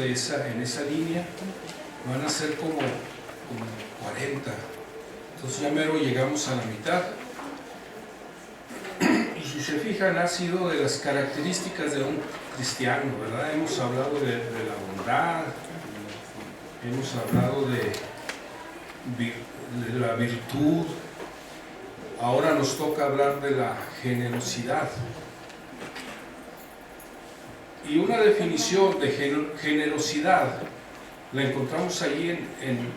en esa línea, van a ser como 40. Entonces ya mero llegamos a la mitad. Y si se fijan, ha sido de las características de un cristiano, ¿verdad? Hemos hablado de la bondad, hemos hablado de la virtud. Ahora nos toca hablar de la generosidad. Y una definición de generosidad la encontramos allí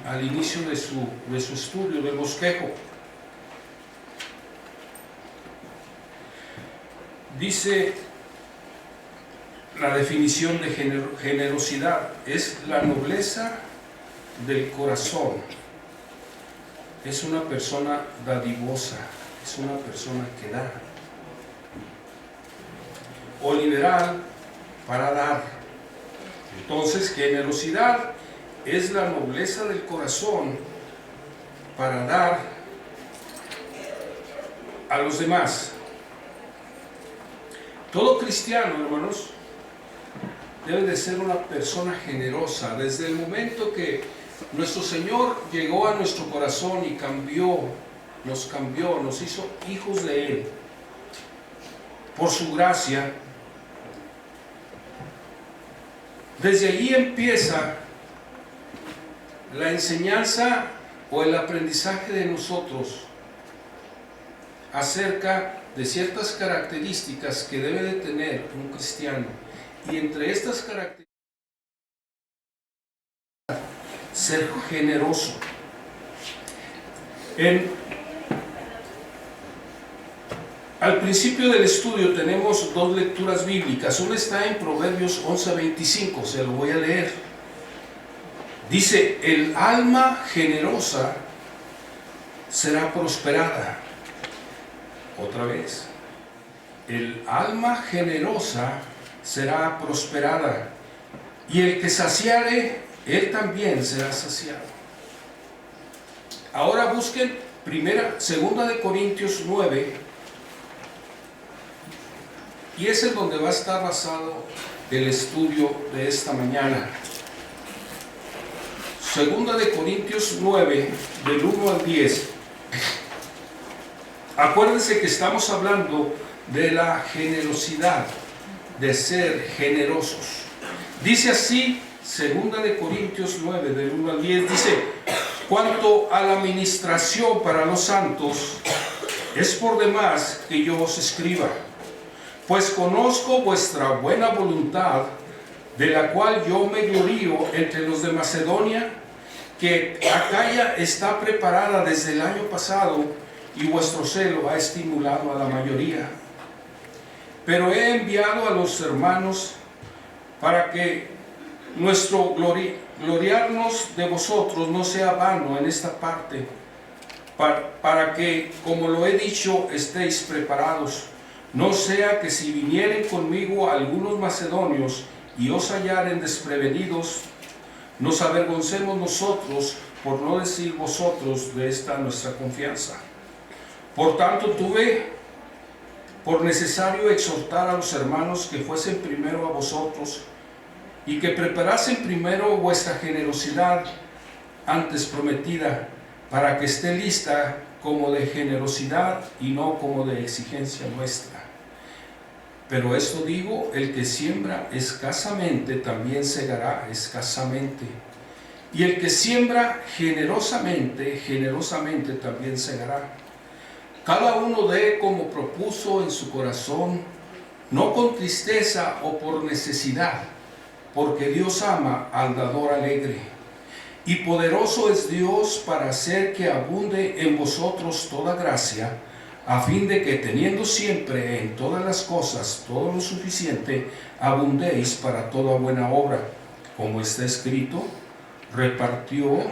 al inicio de su estudio del bosquejo. Dice la definición de generosidad: es la nobleza del corazón, es una persona dadivosa, es una persona que da, o liberal para dar. Entonces, generosidad es la nobleza del corazón para dar a los demás. Todo cristiano, hermanos, debe de ser una persona generosa. Desde el momento que nuestro Señor llegó a nuestro corazón y nos hizo hijos de Él, por su gracia, desde allí empieza la enseñanza o el aprendizaje de nosotros acerca de ciertas características que debe de tener un cristiano. Y entre estas características, ser generoso. Al principio del estudio tenemos dos lecturas bíblicas. Una está en Proverbios 11:25, se lo voy a leer. Dice: el alma generosa será prosperada. Otra vez, el alma generosa será prosperada, y el que saciare, él también será saciado. Ahora busquen segunda de Corintios 9, y es en donde va a estar basado el estudio de esta mañana. Segunda de Corintios 9, del 1 al 10. Acuérdense que estamos hablando de la generosidad, de ser generosos. Dice así, segunda de Corintios 9, del 1 al 10, dice: cuanto a la ministración para los santos, es por demás que yo os escriba, pues conozco vuestra buena voluntad, de la cual yo me glorío entre los de Macedonia, que Acaya está preparada desde el año pasado, y vuestro celo ha estimulado a la mayoría. Pero he enviado a los hermanos para que nuestro gloriarnos de vosotros no sea vano en esta parte, para que, como lo he dicho, estéis preparados. No sea que si vinieren conmigo algunos macedonios y os hallaren desprevenidos, nos avergoncemos nosotros, por no decir vosotros, de esta nuestra confianza. Por tanto, tuve por necesario exhortar a los hermanos que fuesen primero a vosotros, y que preparasen primero vuestra generosidad antes prometida, para que esté lista como de generosidad y no como de exigencia nuestra. Pero esto digo: el que siembra escasamente también segará escasamente, y el que siembra generosamente, generosamente también segará. Cada uno dé como propuso en su corazón, no con tristeza o por necesidad, porque Dios ama al dador alegre. Y poderoso es Dios para hacer que abunde en vosotros toda gracia, a fin de que, teniendo siempre en todas las cosas todo lo suficiente, abundéis para toda buena obra. Como está escrito: repartió,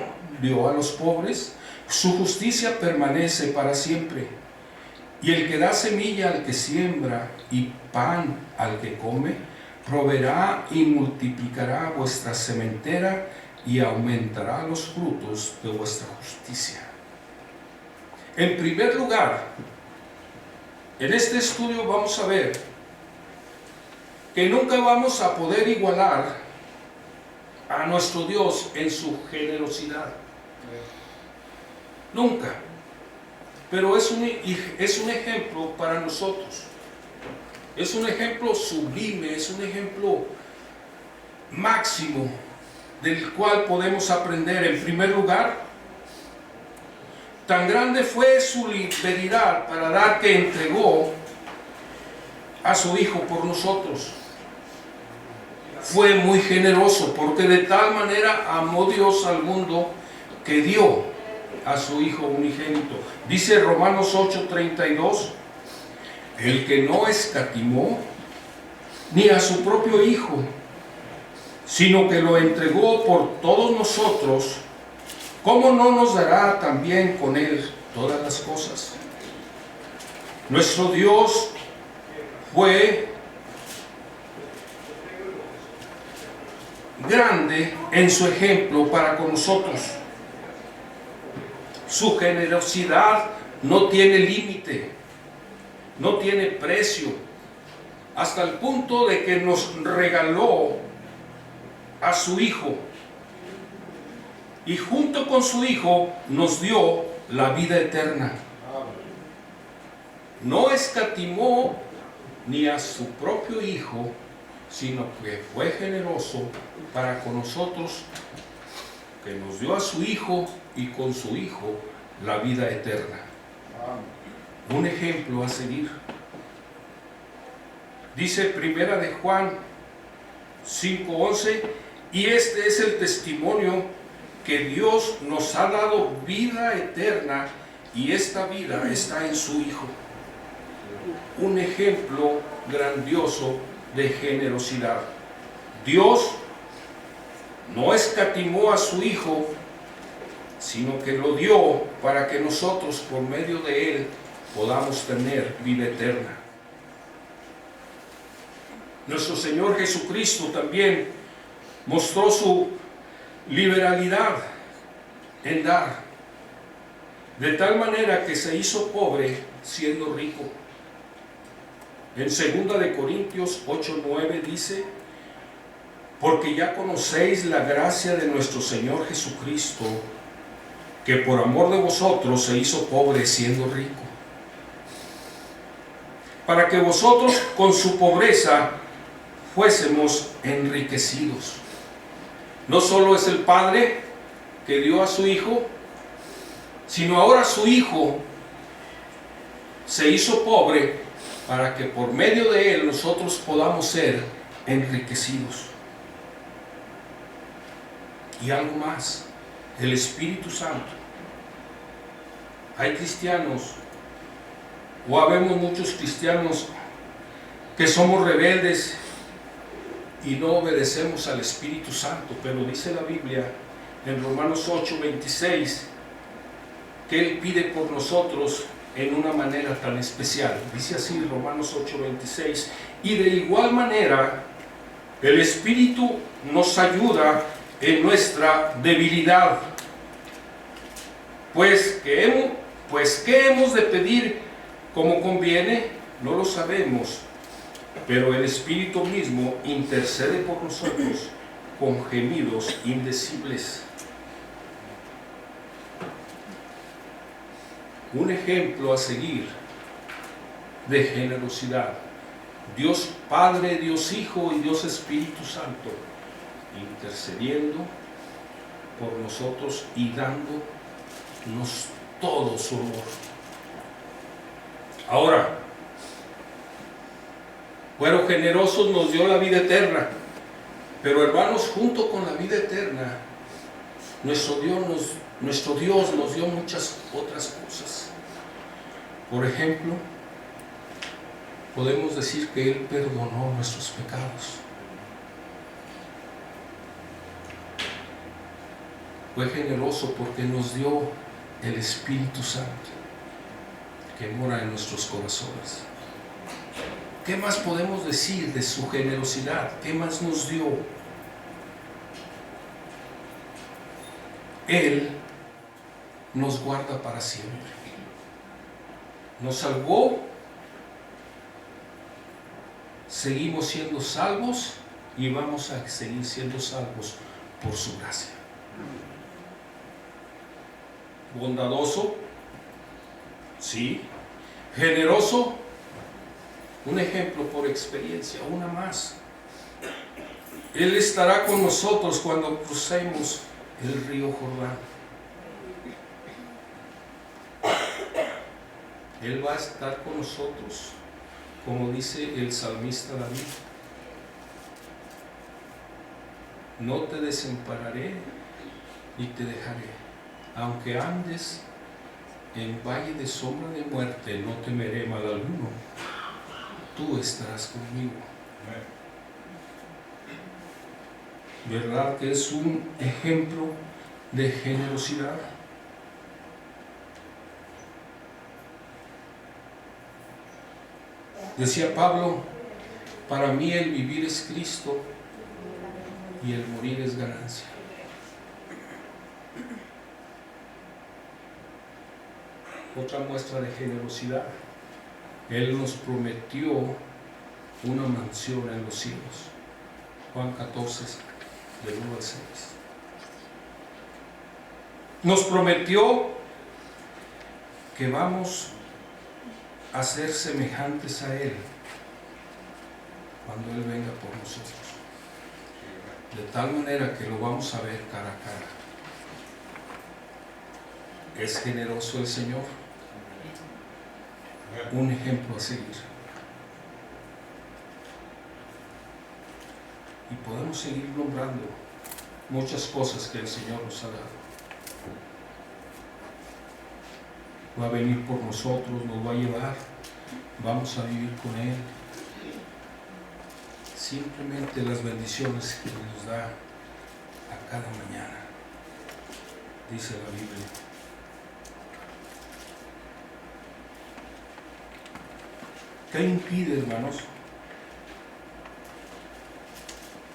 dio a los pobres, su justicia permanece para siempre. Y el que da semilla al que siembra y pan al que come, proveerá y multiplicará vuestra sementera y aumentará los frutos de vuestra justicia. En primer lugar, en este estudio vamos a ver que nunca vamos a poder igualar a nuestro Dios en su generosidad. Nunca. Pero es un ejemplo para nosotros. Es un ejemplo sublime, es un ejemplo máximo del cual podemos aprender. En primer lugar, tan grande fue su fidelidad para dar que entregó a su Hijo por nosotros. Fue muy generoso, porque de tal manera amó Dios al mundo que dio a su Hijo unigénito. Dice Romanos 8:32, el que no escatimó ni a su propio Hijo, sino que lo entregó por todos nosotros, ¿cómo no nos dará también con él todas las cosas? Nuestro Dios fue grande en su ejemplo para con nosotros. Su generosidad no tiene límite, no tiene precio, hasta el punto de que nos regaló a su Hijo, y junto con su Hijo nos dio la vida eterna. No escatimó ni a su propio Hijo, sino que fue generoso para con nosotros, que nos dio a su Hijo y con su Hijo la vida eterna. Un ejemplo a seguir. Dice Primera de Juan 5:11, y este es el testimonio que Dios nos ha dado vida eterna, y esta vida está en su Hijo. Un ejemplo grandioso de generosidad. Dios no escatimó a su Hijo, sino que lo dio para que nosotros por medio de él podamos tener vida eterna. Nuestro Señor Jesucristo también mostró su liberalidad en dar, de tal manera que se hizo pobre siendo rico. En 2 de Corintios 8:9 dice, porque ya conocéis la gracia de nuestro Señor Jesucristo, que por amor de vosotros se hizo pobre siendo rico, para que vosotros con su pobreza fuésemos enriquecidos. No solo es el Padre que dio a su Hijo, sino ahora su Hijo se hizo pobre para que por medio de él nosotros podamos ser enriquecidos. Y algo más, el Espíritu Santo. Hay cristianos, o habemos muchos cristianos que somos rebeldes y no obedecemos al Espíritu Santo, pero dice la Biblia en Romanos 8:26 que Él pide por nosotros en una manera tan especial. Dice así Romanos 8:26, y de igual manera el Espíritu nos ayuda en nuestra debilidad, pues ¿qué hemos de pedir como conviene? No lo sabemos, pero el Espíritu mismo intercede por nosotros con gemidos indecibles. Un ejemplo a seguir de generosidad. Dios Padre, Dios Hijo y Dios Espíritu Santo intercediendo por nosotros y dándonos todo su amor. Ahora, fueron generosos, nos dio la vida eterna, pero hermanos, junto con la vida eterna, nuestro Dios nos dio muchas otras cosas. Por ejemplo, podemos decir que Él perdonó nuestros pecados. Fue generoso porque nos dio el Espíritu Santo que mora en nuestros corazones. ¿Qué más podemos decir de su generosidad? ¿Qué más nos dio? Él nos guarda para siempre. Nos salvó, seguimos siendo salvos y vamos a seguir siendo salvos por su gracia. Bondadoso, sí. Generoso, un ejemplo por experiencia, una más. Él estará con nosotros cuando crucemos el río Jordán. Él va a estar con nosotros, como dice el salmista David. No te desampararé ni te dejaré. Aunque andes en valle de sombra de muerte, no temeré mal alguno. Tú estarás conmigo. ¿Verdad que es un ejemplo de generosidad? Decía Pablo, para mí el vivir es Cristo y el morir es ganancia. Otra muestra de generosidad. Él nos prometió una mansión en los cielos. Juan 14, del 1 al 6. Nos prometió que vamos a ser semejantes a Él cuando Él venga por nosotros. De tal manera que lo vamos a ver cara a cara. Es generoso el Señor. Un ejemplo a seguir. Y podemos seguir nombrando muchas cosas que el Señor nos ha dado. Va a venir por nosotros, nos va a llevar, vamos a vivir con Él. Simplemente las bendiciones que nos da a cada mañana, dice la Biblia. ¿Qué impide, hermanos,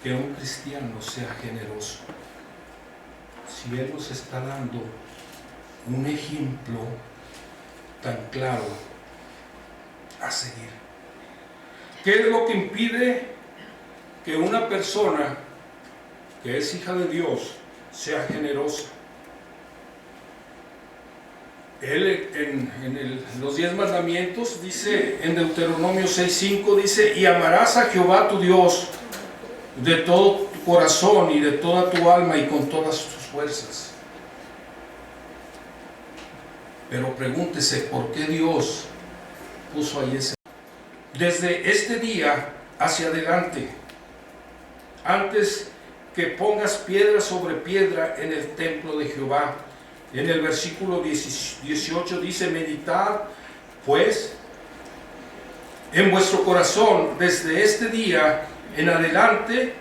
que un cristiano sea generoso? Si Él nos está dando un ejemplo tan claro a seguir. ¿Qué es lo que impide que una persona que es hija de Dios sea generosa? Él en los 10 mandamientos dice, en Deuteronomio 6:5 dice, y amarás a Jehová tu Dios de todo tu corazón y de toda tu alma y con todas tus fuerzas. Pero pregúntese, ¿por qué Dios puso ahí ese? Desde este día hacia adelante, antes que pongas piedra sobre piedra en el templo de Jehová, en el versículo 18 dice, meditad pues en vuestro corazón desde este día en adelante,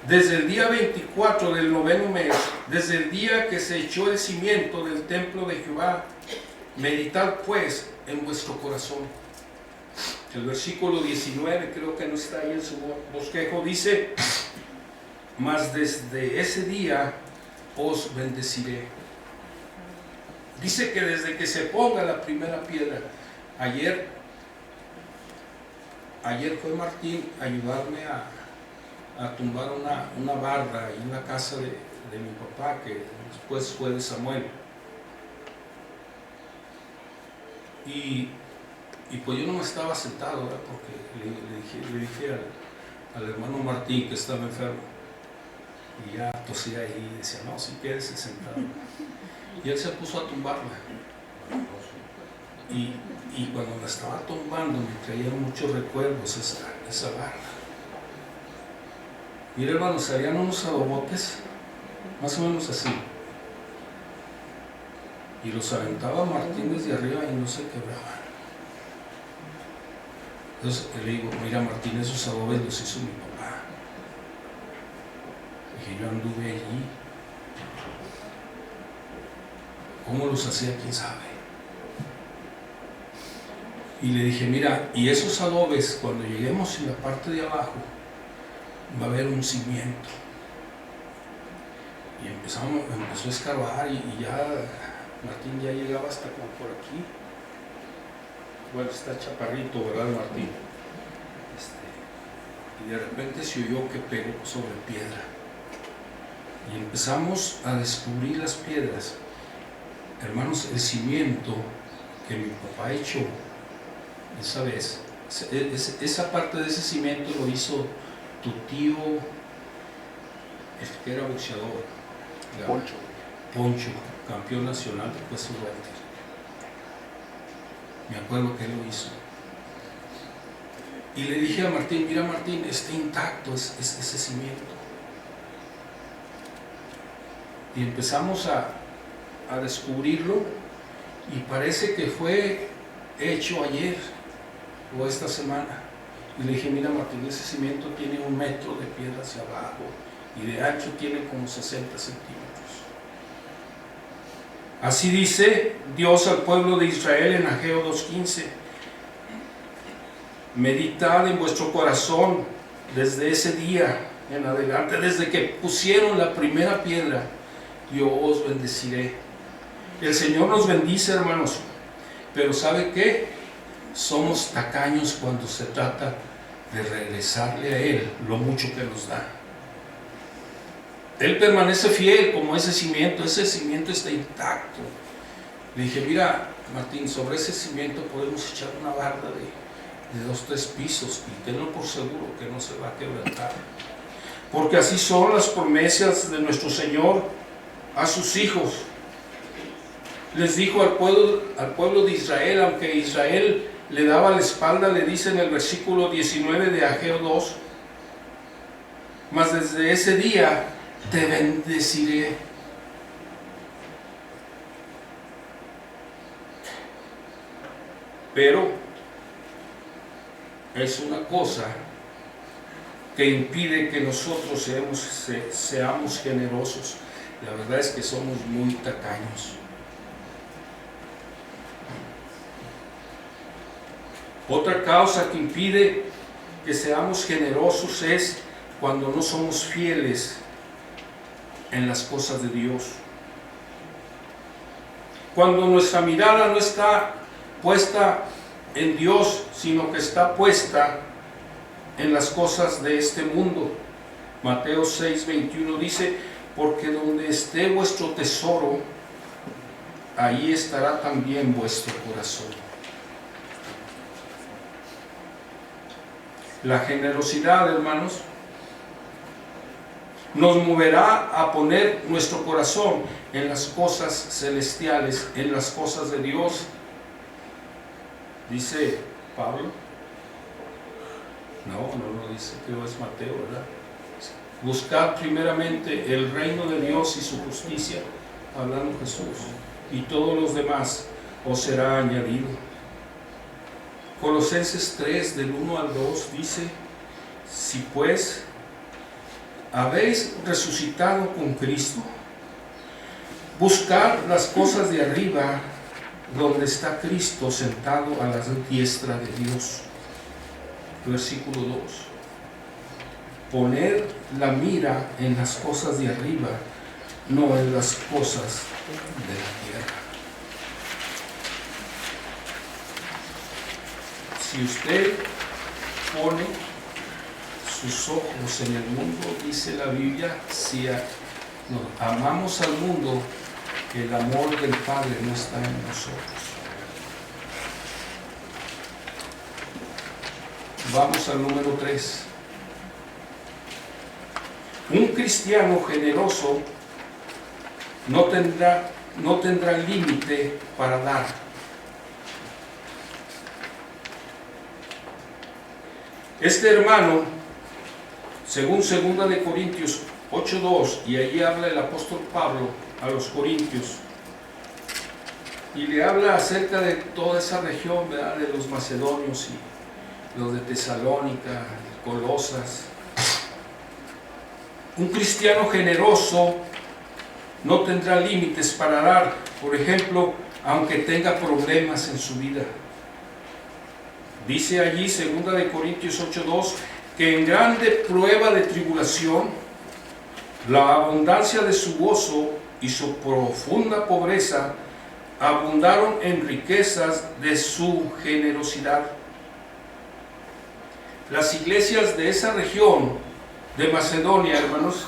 desde el día 24 del 9º mes, desde el día que se echó el cimiento del templo de Jehová, meditad pues en vuestro corazón. El versículo 19, creo que no está ahí en su bosquejo, dice, mas desde ese día os bendeciré. Dice que desde que se ponga la primera piedra, ayer fue Martín a ayudarme a tumbar una barda en la casa de mi papá, que después fue de Samuel. Y pues yo no me estaba sentado, ¿verdad? Porque le dije al hermano Martín que estaba enfermo, y ya tosía ahí y decía, no, si quédese sentado. Y él se puso a tumbarla. Y cuando la estaba tumbando me traían muchos recuerdos esa barra. Mira, hermanos, salían unos adobotes, más o menos así. Y los aventaba Martín desde arriba y no se quebraban. Entonces le digo, mira Martín, esos adobes los hizo mi papá. Dije, yo anduve allí. ¿Cómo los hacía? ¿Quién sabe? Y le dije, mira, y esos adobes, cuando lleguemos en la parte de abajo, va a haber un cimiento. Y empezó a escarbar y ya Martín ya llegaba hasta como por aquí. Bueno, está chaparrito, ¿verdad, Martín? Y de repente se oyó que pegó sobre piedra. Y empezamos a descubrir las piedras. Hermanos, el cimiento que mi papá echó esa vez, esa parte de ese cimiento lo hizo tu tío, que era boxeador, Poncho, campeón nacional de peso welter. Me acuerdo que él lo hizo. Y le dije a Martín, mira Martín, está intacto ese cimiento. Y empezamos a descubrirlo, y parece que fue hecho ayer o esta semana. Y le dije, mira Martín, ese cimiento tiene 1 metro de piedra hacia abajo y de ancho tiene como 60 centímetros. Así dice Dios al pueblo de Israel en Ageo 2:15: meditad en vuestro corazón desde ese día en adelante, desde que pusieron la primera piedra, yo os bendeciré. El Señor nos bendice, hermanos, pero ¿sabe qué? Somos tacaños cuando se trata de regresarle a Él lo mucho que nos da. Él permanece fiel como ese cimiento está intacto. Le dije, mira Martín, sobre ese cimiento podemos echar una barda de 2 o 3 pisos y tenlo por seguro que no se va a quebrantar. Porque así son las promesas de nuestro Señor a sus hijos. Les dijo al pueblo de Israel, aunque Israel le daba la espalda, le dice en el versículo 19 de Ageo 2: mas desde ese día te bendeciré. Pero es una cosa que impide que nosotros seamos generosos. La verdad es que somos muy tacaños. Otra causa que impide que seamos generosos es cuando no somos fieles en las cosas de Dios. Cuando nuestra mirada no está puesta en Dios, sino que está puesta en las cosas de este mundo. Mateo 6:21 dice: porque donde esté vuestro tesoro, ahí estará también vuestro corazón. La generosidad, hermanos, nos moverá a poner nuestro corazón en las cosas celestiales, en las cosas de Dios. Dice Pablo, no dice, creo es Mateo, ¿verdad? Buscad primeramente el reino de Dios y su justicia, hablando Jesús, y todos los demás os será añadido. Colosenses 3, del 1 al 2 dice: si pues habéis resucitado con Cristo, buscad las cosas de arriba, donde está Cristo sentado a la diestra de Dios. Versículo 2: poner la mira en las cosas de arriba, no en las cosas de la tierra. Si usted pone sus ojos en el mundo, dice la Biblia, si amamos al mundo, el amor del Padre no está en nosotros. Vamos al número 3. Un cristiano generoso no tendrá límite para dar. Este hermano, según 2 de Corintios 8:2, y allí habla el apóstol Pablo a los corintios, y le habla acerca de toda esa región, ¿verdad?, de los macedonios y los de Tesalónica, Colosas. Un cristiano generoso no tendrá límites para dar, por ejemplo, aunque tenga problemas en su vida. Dice allí 2 de Corintios 8:2 que en grande prueba de tribulación, la abundancia de su gozo y su profunda pobreza abundaron en riquezas de su generosidad. Las iglesias de esa región de Macedonia, hermanos,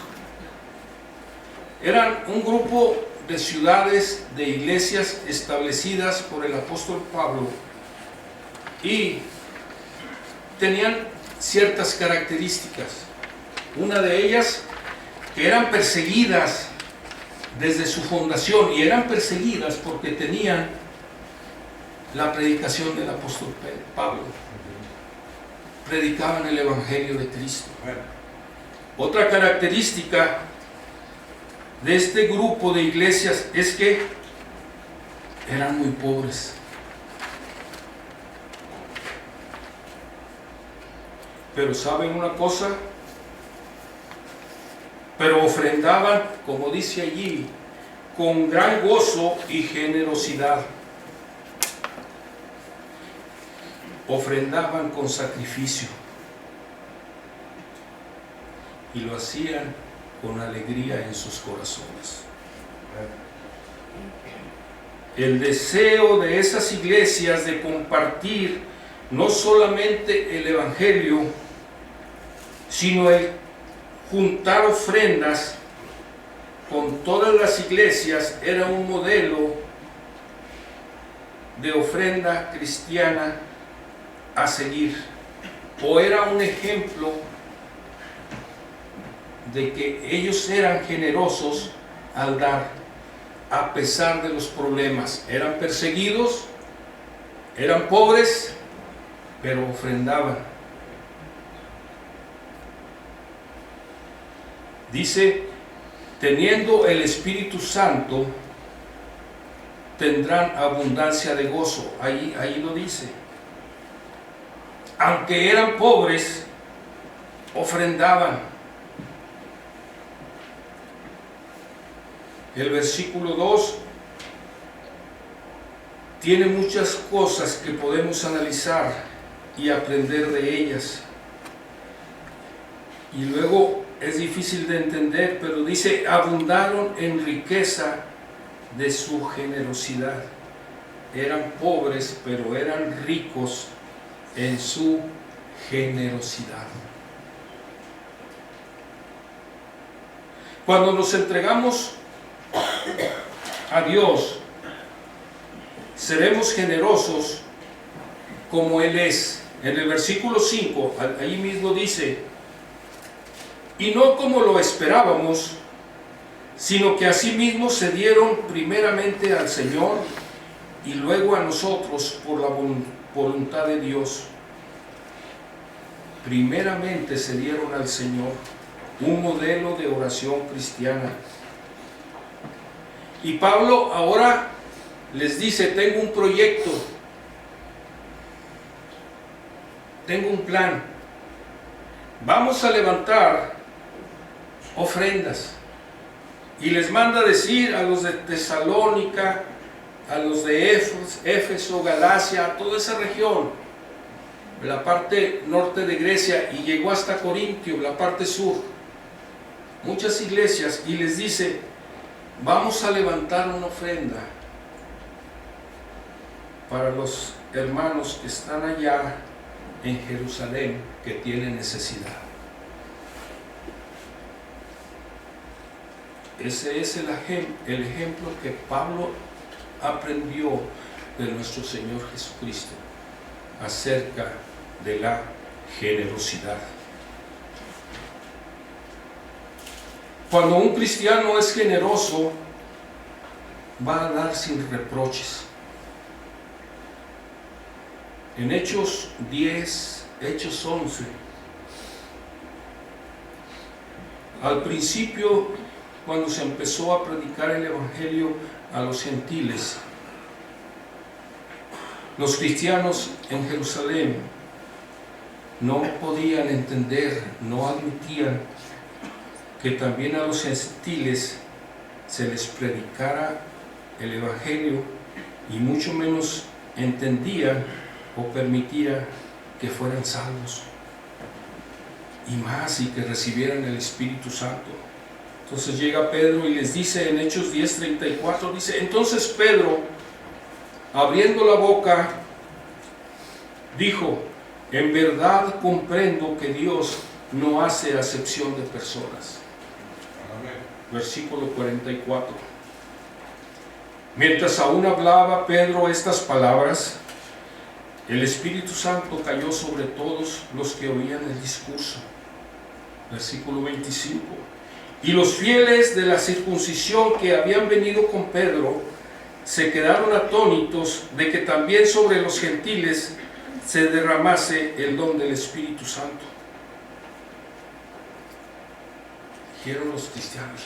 Eran un grupo de ciudades, de iglesias establecidas por el apóstol Pablo y tenían ciertas características. Una de ellas, que eran perseguidas desde su fundación, y eran perseguidas porque tenían la predicación del apóstol Pablo. Predicaban el evangelio de Cristo. Otra característica de este grupo de iglesias es que eran muy pobres. Pero ¿saben una cosa? Pero ofrendaban, como dice allí, con gran gozo y generosidad. Ofrendaban con sacrificio. Y lo hacían con alegría en sus corazones. El deseo de esas iglesias de compartir no solamente el evangelio, sino el juntar ofrendas con todas las iglesias, era un modelo de ofrenda cristiana a seguir, o era un ejemplo de que ellos eran generosos al dar, a pesar de los problemas. Eran perseguidos, eran pobres, pero ofrendaban. Dice, teniendo el Espíritu Santo, tendrán abundancia de gozo. Ahí lo dice. Aunque eran pobres, ofrendaban. El versículo 2 tiene muchas cosas que podemos analizar y aprender de ellas. Y luego es difícil de entender, pero dice, abundaron en riqueza de su generosidad. Eran pobres, pero eran ricos en su generosidad. Cuando nos entregamos a Dios, seremos generosos como Él es. En el versículo 5, ahí mismo dice, y no como lo esperábamos, sino que asimismo se dieron primeramente al Señor y luego a nosotros por la voluntad de Dios. Primeramente se dieron al Señor, un modelo de oración cristiana. Y Pablo ahora les dice, tengo un proyecto, tengo un plan, vamos a levantar ofrendas. Y les manda decir a los de Tesalónica, a los de Éfeso, Galacia, toda esa región, la parte norte de Grecia, y llegó hasta Corintio, la parte sur, muchas iglesias, y les dice, vamos a levantar una ofrenda para los hermanos que están allá en Jerusalén, que tienen necesidad. Ese es el ejemplo que Pablo aprendió de nuestro Señor Jesucristo acerca de la generosidad. Cuando un cristiano es generoso, va a dar sin reproches. En Hechos 10, Hechos 11, al principio, cuando se empezó a predicar el evangelio a los gentiles, los cristianos en Jerusalén no podían entender, no admitían que también a los gentiles se les predicara el evangelio, y mucho menos entendían o permitían que fueran salvos, y más, y que recibieran el Espíritu Santo. Entonces llega Pedro y les dice en Hechos 10:34, dice, entonces Pedro, abriendo la boca, dijo, en verdad comprendo que Dios no hace acepción de personas. versículo 44. Mientras aún hablaba Pedro estas palabras, el Espíritu Santo cayó sobre todos los que oían el discurso. Versículo 25. Y los fieles de la circuncisión que habían venido con Pedro se quedaron atónitos de que también sobre los gentiles se derramase el don del Espíritu Santo. Dijeron los cristianos,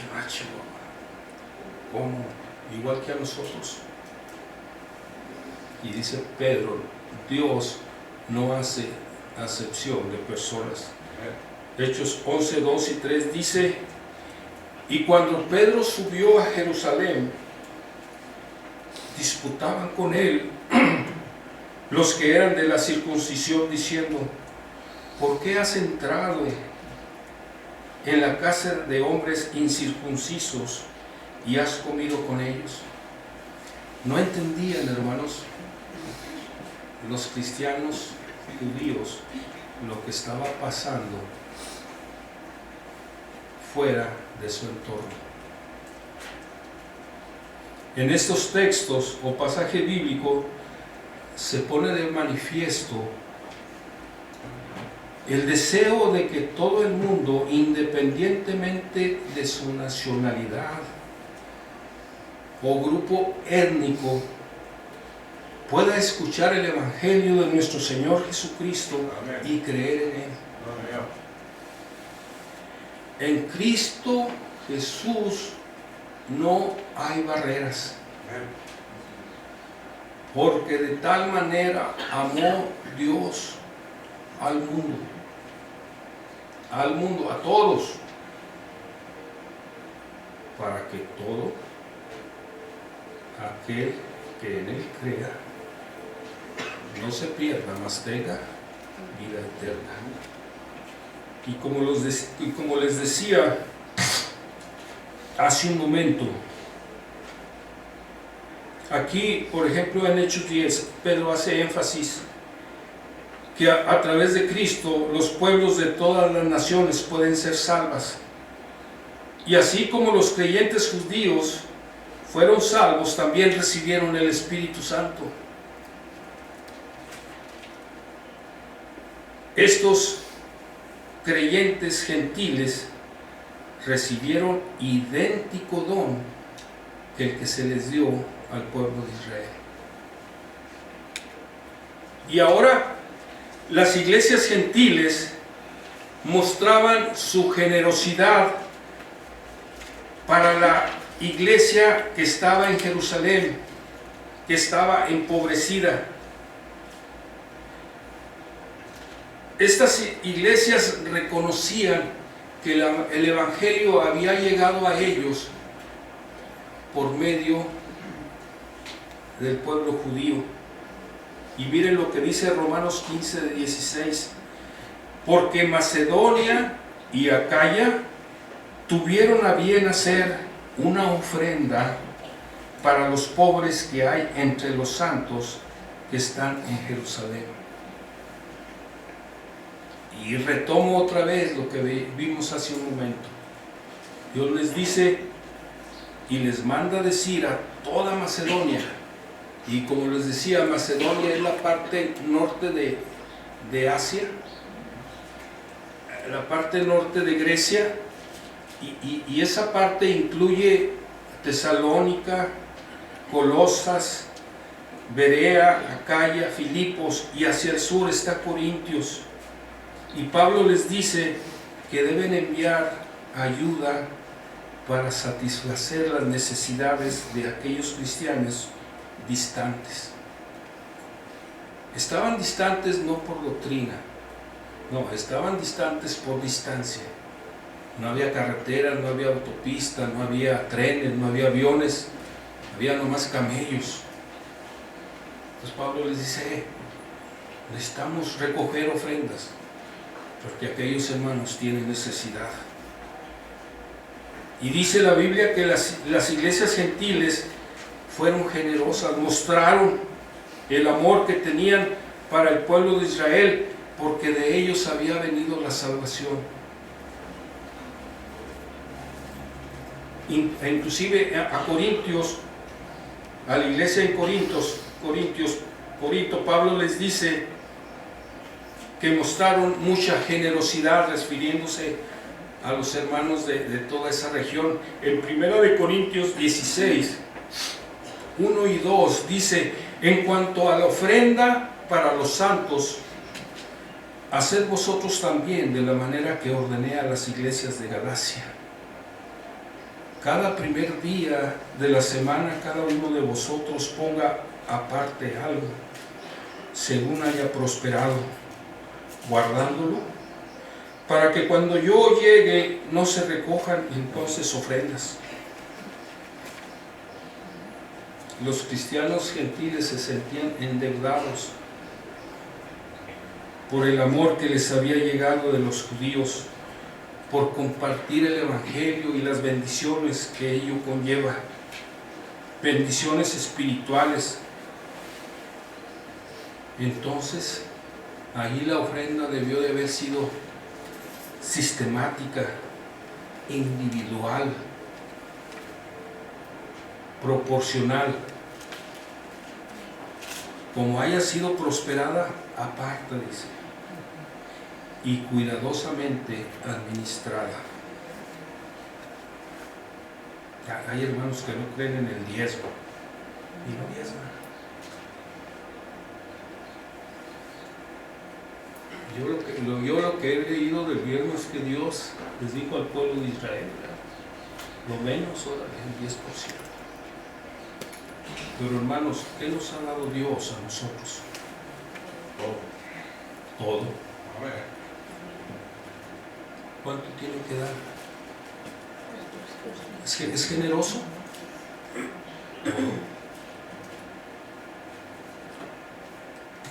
¿cómo? Igual que a nosotros. Y dice Pedro, Dios no hace acepción de personas. Hechos 11, 2 y 3 dice: y cuando Pedro subió a Jerusalén, disputaban con él los que eran de la circuncisión, diciendo: ¿por qué has entrado en la casa de hombres incircuncisos y has comido con ellos? No entendían, hermanos, los cristianos judíos, lo que estaba pasando fuera de su entorno. En estos textos o pasaje bíblico se pone de manifiesto el deseo de que todo el mundo, independientemente de su nacionalidad o grupo étnico, pueda escuchar el Evangelio de nuestro Señor Jesucristo. Amén. Y creer en Él. Amén. En Cristo Jesús no hay barreras. Amén. Porque de tal manera amó Dios al mundo, a todos, para que todo aquel que en Él crea no se pierda, mas tenga vida eterna. Y como les decía hace un momento, aquí, por ejemplo, en Hechos 10, Pedro hace énfasis que a través de Cristo los pueblos de todas las naciones pueden ser salvas. Y así como los creyentes judíos fueron salvos, también recibieron el Espíritu Santo. Estos creyentes gentiles recibieron idéntico don que el que se les dio al pueblo de Israel. Y ahora las iglesias gentiles mostraban su generosidad para la iglesia que estaba en Jerusalén, que estaba empobrecida. Estas iglesias reconocían que el Evangelio había llegado a ellos por medio del pueblo judío. Y miren lo que dice Romanos 15, de 16. Porque Macedonia y Acaya tuvieron a bien hacer una ofrenda para los pobres que hay entre los santos que están en Jerusalén. Y retomo otra vez lo que vimos hace un momento. Dios les dice y les manda decir a toda Macedonia. Y como les decía, Macedonia es la parte norte de Asia, la parte norte de Grecia, y esa parte incluye Tesalónica, Colosas, Berea, Acaya, Filipos, y hacia el sur está Corintios. Y Pablo les dice que deben enviar ayuda para satisfacer las necesidades de aquellos cristianos distantes. Estaban distantes no por doctrina, no, estaban distantes por distancia. No había carreteras, no había autopistas, no había trenes, no había aviones, había nomás camellos. Entonces Pablo les dice, necesitamos recoger ofrendas, porque aquellos hermanos tienen necesidad. Y dice la Biblia que las iglesias gentiles fueron generosas, mostraron el amor que tenían para el pueblo de Israel, porque de ellos había venido la salvación. inclusive a Corintios, a la iglesia en Corinto, Pablo les dice que mostraron mucha generosidad, refiriéndose a los hermanos de toda esa región. En 1 Corintios 16, 1 y 2 dice: en cuanto a la ofrenda para los santos, haced vosotros también de la manera que ordené a las iglesias de Galacia. Cada primer día de la semana cada uno de vosotros ponga aparte algo, según haya prosperado, guardándolo, para que cuando yo llegue no se recojan entonces ofrendas. Los cristianos gentiles se sentían endeudados por el amor que les había llegado de los judíos, por compartir el evangelio y las bendiciones que ello conlleva, bendiciones espirituales. Entonces, ahí la ofrenda debió de haber sido sistemática, individual, proporcional. Como haya sido prosperada, aparte, dice, y cuidadosamente administrada. Hay hermanos que no creen en el diezmo y no diezman. Yo lo que he leído del diezmo es que Dios les dijo al pueblo de Israel: lo menos, órale, el 10%. Pero hermanos, ¿qué nos ha dado Dios a nosotros? Todo. ¿Cuánto tiene que dar? ¿Es generoso?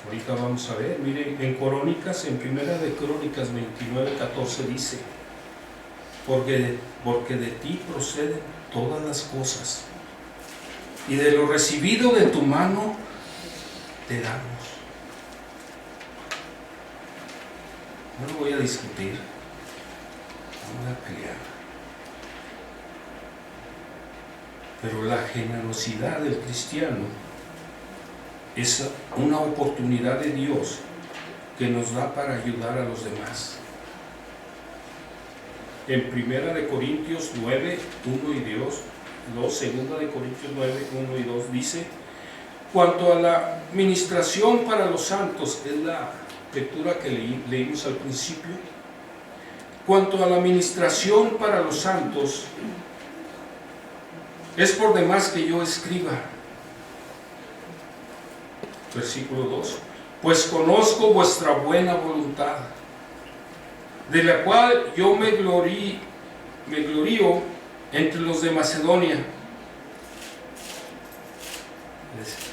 Ahorita vamos a ver, miren, en Crónicas, en 1 de Crónicas 29:14 dice: porque de ti proceden todas las cosas, y de lo recibido de tu mano te damos. No lo voy a discutir, vamos a pelear. Pero la generosidad del cristiano es una oportunidad de Dios que nos da para ayudar a los demás. En 1 de Corintios 9, 1 y 2, 2 de Corintios 9, 1 y 2 dice: cuanto a la ministración para los santos, es la lectura que leímos al principio. Cuanto a la ministración para los santos, es por demás que yo escriba. Versículo 2: pues conozco vuestra buena voluntad, de la cual yo me glorío entre los de Macedonia.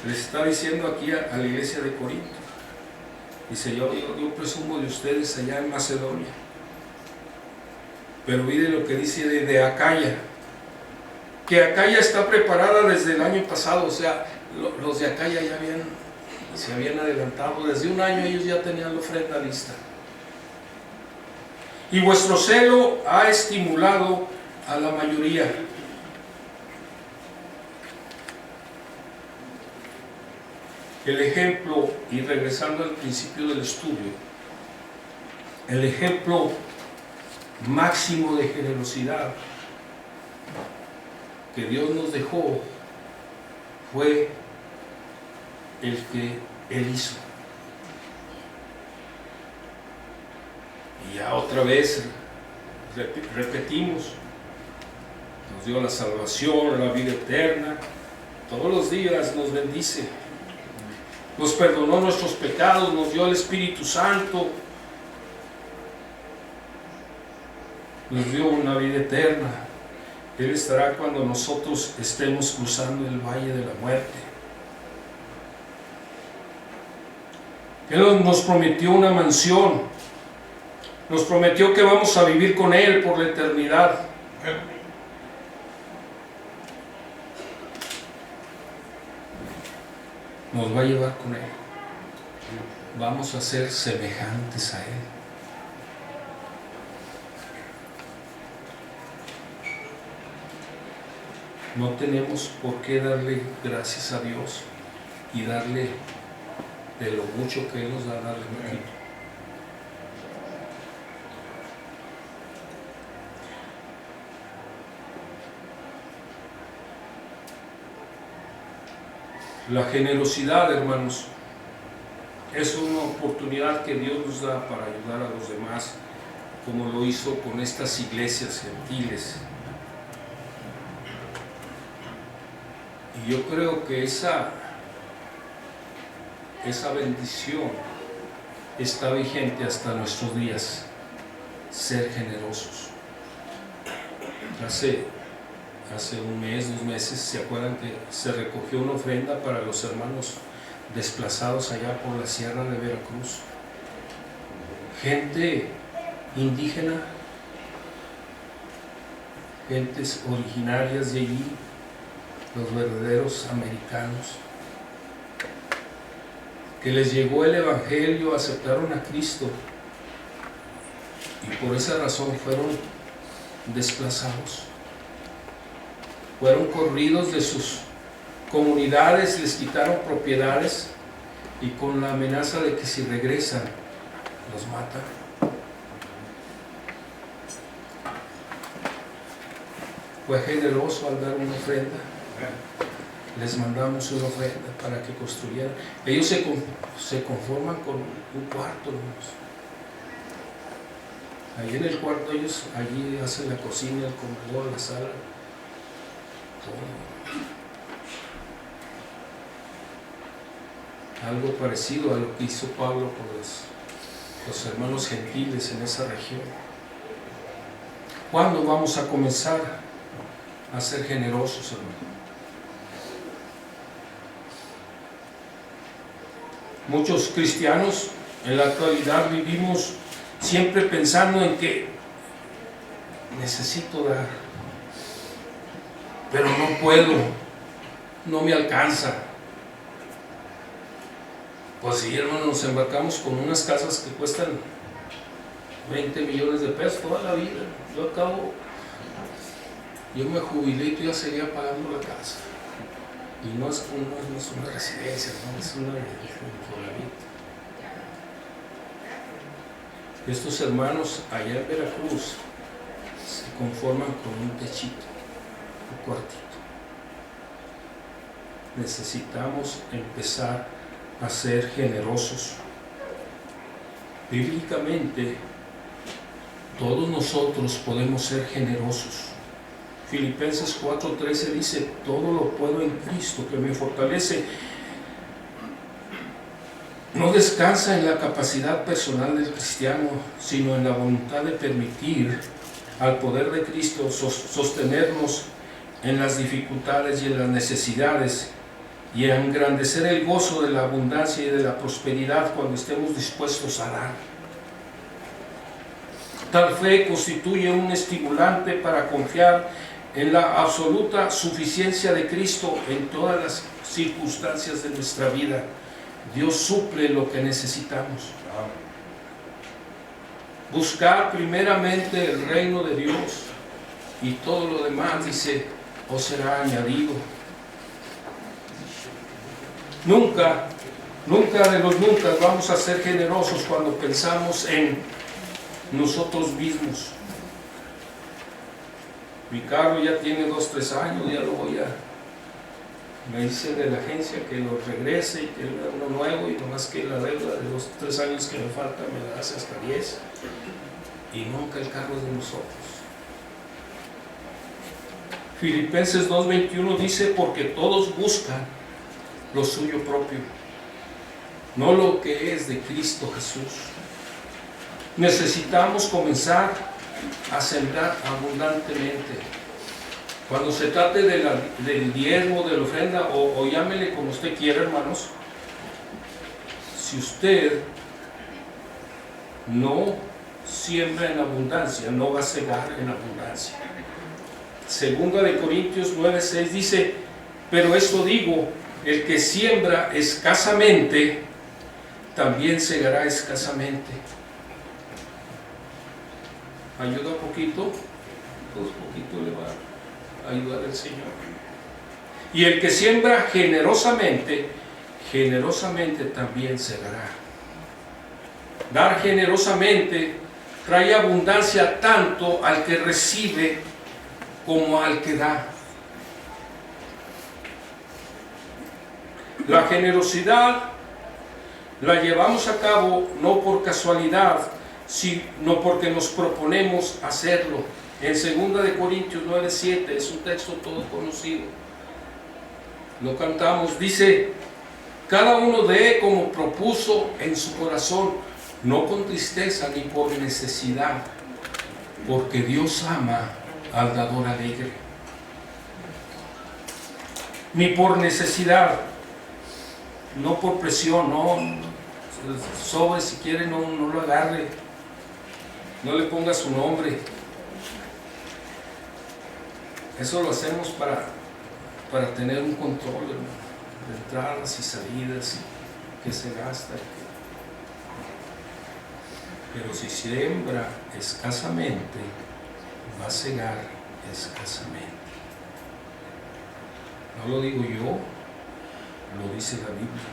Les está diciendo aquí a la iglesia de Corinto. Dice: yo presumo de ustedes allá en Macedonia. Pero mire lo que dice de Acaya, que Acaya está preparada desde el año pasado. O sea, los de Acaya ya se habían adelantado. Desde un año ellos ya tenían la ofrenda lista. Y vuestro celo ha estimulado a la mayoría. El ejemplo, y regresando al principio del estudio, el ejemplo máximo de generosidad que Dios nos dejó fue el que Él hizo. Y ya otra vez repetimos: nos dio la salvación, la vida eterna, todos los días nos bendice, nos perdonó nuestros pecados, nos dio el Espíritu Santo, nos dio una vida eterna. Él estará cuando nosotros estemos cruzando el valle de la muerte. Él nos prometió una mansión, nos prometió que vamos a vivir con Él por la eternidad. Nos va a llevar con Él. Vamos a ser semejantes a Él. no tenemos por qué darle gracias a Dios y darle de lo mucho que Él nos da, darle poquito. La generosidad, hermanos, es una oportunidad que Dios nos da para ayudar a los demás, como lo hizo con estas iglesias gentiles. Y yo creo que esa bendición está vigente hasta nuestros días, ser generosos. Hace un mes, 2 meses, ¿se acuerdan que se recogió una ofrenda para los hermanos desplazados allá por la sierra de Veracruz? Gente indígena, gentes originarias de allí, los verdaderos americanos, que les llegó el Evangelio, aceptaron a Cristo y por esa razón fueron desplazados. Fueron corridos de sus comunidades, les quitaron propiedades y con la amenaza de que si regresan los matan. Fue generoso al dar una ofrenda. Les mandamos una ofrenda para que construyeran. Ellos se conforman con un cuarto, hermanos. Ahí en el cuarto ellos, allí hacen la cocina, el comedor, la sala. Algo parecido a lo que hizo Pablo con los hermanos gentiles en esa región. ¿Cuándo vamos a comenzar a ser generosos, hermano? Muchos cristianos en la actualidad vivimos siempre pensando en que necesito dar, pero no puedo, no me alcanza. Pues sí, hermano, nos embarcamos con unas casas que cuestan 20 millones de pesos toda la vida. Yo me jubilé y tú ya seguía pagando la casa. Y no es una residencia, no es una Infonavit. Estos hermanos allá en Veracruz se conforman con un techito, un cuartito. Necesitamos empezar a ser generosos. Bíblicamente, todos nosotros podemos ser generosos. Filipenses 4:13 dice: todo lo puedo en Cristo que me fortalece. No descansa en la capacidad personal del cristiano, sino en la voluntad de permitir al poder de Cristo sostenernos en las dificultades y en las necesidades, y a engrandecer el gozo de la abundancia y de la prosperidad cuando estemos dispuestos a dar. Tal fe constituye un estimulante para confiar en la absoluta suficiencia de Cristo en todas las circunstancias de nuestra vida. Dios suple lo que necesitamos. Buscar primeramente el reino de Dios y todo lo demás, dice, os será añadido. Nunca de los nunca vamos a ser generosos cuando pensamos en nosotros mismos. Mi carro ya tiene 2-3 años, ya lo voy a... Me dice de la agencia que lo regrese y que le da uno nuevo, y nomás que la deuda de 2-3 años que me falta me la hace hasta 10, y nunca el carro es de nosotros. Filipenses 2:21 dice: porque todos buscan lo suyo propio, no lo que es de Cristo Jesús. Necesitamos comenzar a sembrar abundantemente. Cuando se trate del diezmo, de la ofrenda, o llámele como usted quiera, hermanos, si usted no siembra en abundancia, no va a segar en abundancia. Segunda de Corintios 9:6 dice: pero esto digo, el que siembra escasamente, también segará escasamente. Ayuda poquito, pues poquito le va ayuda del Señor. Y el que siembra generosamente, generosamente también segará. Dar generosamente trae abundancia tanto al que recibe como al que da. La generosidad la llevamos a cabo no por casualidad, sino porque nos proponemos hacerlo. En 2 Corintios 9:7 es un texto todo conocido. Lo cantamos, dice: cada uno dé como propuso en su corazón, no con tristeza ni por necesidad, porque Dios ama al dador alegre. Ni por necesidad, no por presión, no. Sobre, si quiere, no lo agarre, no le ponga su nombre. Eso lo hacemos para tener un control, hermano, de entradas y salidas, que se gasta. Pero si siembra escasamente, va a segar escasamente. No lo digo yo, lo dice la Biblia.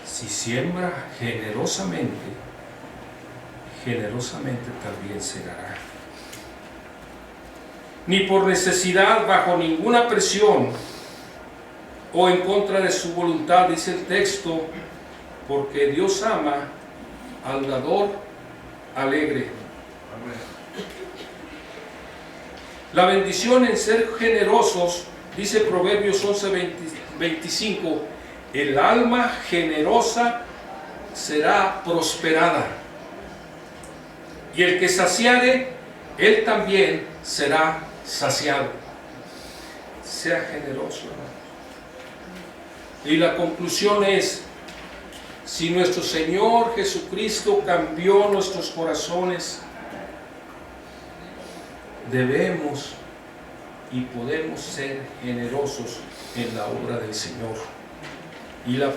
Si siembra generosamente, generosamente también segará. Ni por necesidad, bajo ninguna presión o en contra de su voluntad, dice el texto, porque Dios ama al dador alegre. La bendición en ser generosos, dice Proverbios 11:25, el alma generosa será prosperada, y el que saciare, él también será saciado. Sea generoso, hermano. Y la conclusión es: si nuestro Señor Jesucristo cambió nuestros corazones, debemos y podemos ser generosos en la obra del Señor. Y la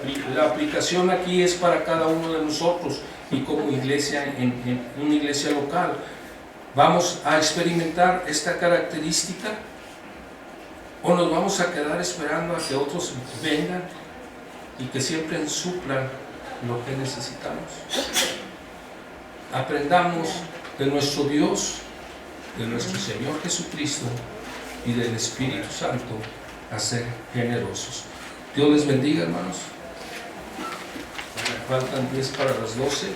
aplicación aquí es para cada uno de nosotros, y como iglesia, en una iglesia local, ¿vamos a experimentar esta característica? ¿O nos vamos a quedar esperando a que otros vengan y que siempre suplan lo que necesitamos? Aprendamos de nuestro Dios, de nuestro Señor Jesucristo y del Espíritu Santo a ser generosos. Dios les bendiga, hermanos. Faltan 10 para las 12.